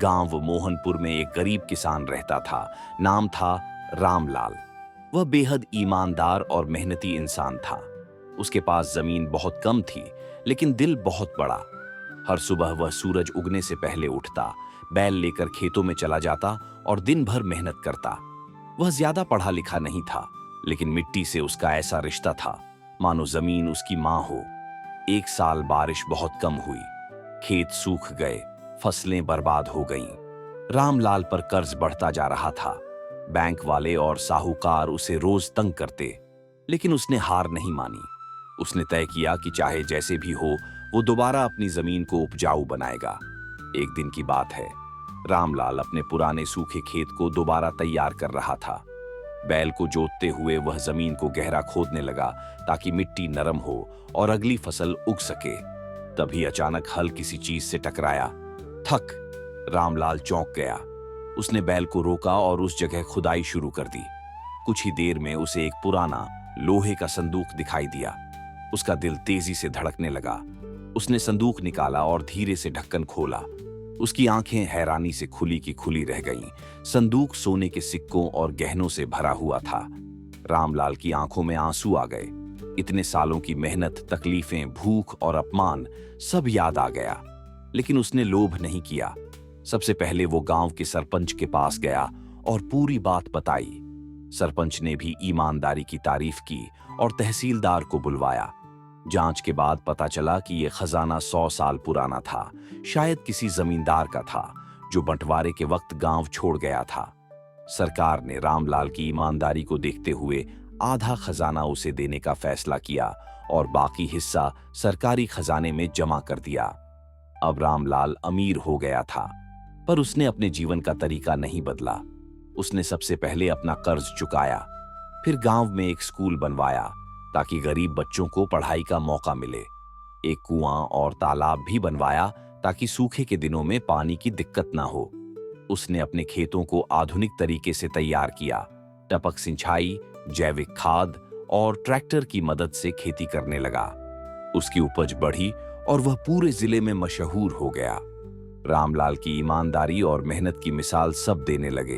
गांव मोहनपुर में एक गरीब किसान रहता था। नाम था रामलाल। वह बेहद ईमानदार और मेहनती इंसान था। उसके पास जमीन बहुत कम थी, लेकिन दिल बहुत बड़ा। हर सुबह वह सूरज उगने से पहले उठता, बैल लेकर खेतों में चला जाता और दिन भर मेहनत करता। वह ज्यादा पढ़ा लिखा नहीं था, लेकिन मिट्टी से उसका ऐसा रिश्ता था मानो जमीन उसकी मां हो। एक साल बारिश बहुत कम हुई, खेत सूख गए, फसलें बर्बाद हो गईं। रामलाल पर कर्ज बढ़ता जा रहा था। बैंक वाले और साहूकार उसे रोज तंग करते, लेकिन उसने हार नहीं मानी। उसने तय किया कि चाहे जैसे भी हो, वो दोबारा अपनी जमीन को उपजाऊ बनाएगा। एक दिन की बात है, रामलाल अपने पुराने सूखे खेत को दोबारा तैयार कर रहा था। बैल को जोतते हुए वह जमीन को गहरा खोदने लगा ताकि मिट्टी नरम हो और अगली फसल उग सके। तभी अचानक हल किसी चीज से टकराया। थक रामलाल चौंक गया। उसने बैल को रोका और उस जगह खुदाई शुरू कर दी। कुछ ही देर में उसे एक पुराना लोहे का संदूक दिखाई दिया। उसका दिल तेजी से धड़कने लगा। उसने संदूक निकाला और धीरे से ढक्कन खोला। उसकी आंखें हैरानी से खुली की खुली रह गईं। संदूक सोने के सिक्कों और गहनों से भरा हुआ था। रामलाल की आंखों में आंसू आ गए। इतने सालों की मेहनत, तकलीफें, भूख और अपमान सब याद आ गया। लेकिन उसने लोभ नहीं किया। सबसे पहले वो गांव के सरपंच के पास गया और पूरी बात बताई। सरपंच ने भी ईमानदारी की तारीफ की और तहसीलदार को बुलवाया। जांच के बाद पता चला कि यह खजाना 100 साल पुराना था। शायद किसी जमींदार का था जो बंटवारे के वक्त गांव छोड़ गया था। सरकार ने रामलाल की ईमानदारी को देखते हुए आधा खजाना उसे देने का फैसला किया और बाकी हिस्सा सरकारी खजाने में जमा कर दिया। अब रामलाल अमीर हो गया था, पर उसने अपने जीवन का तरीका नहीं बदला। उसने सबसे पहले अपना कर्ज चुकाया, फिर गांव में एक स्कूल बनवाया ताकि गरीब बच्चों को पढ़ाई का मौका मिले। एक कुआं और तालाब भी बनवाया ताकि सूखे के दिनों में पानी की दिक्कत ना हो। उसने अपने खेतों को आधुनिक तरीके से तैयार किया। टपक सिंचाई, जैविक खाद और ट्रैक्टर की मदद से खेती करने लगा। उसकी उपज बढ़ी और वह पूरे जिले में मशहूर हो गया। रामलाल की ईमानदारी और मेहनत की मिसाल सब देने लगे।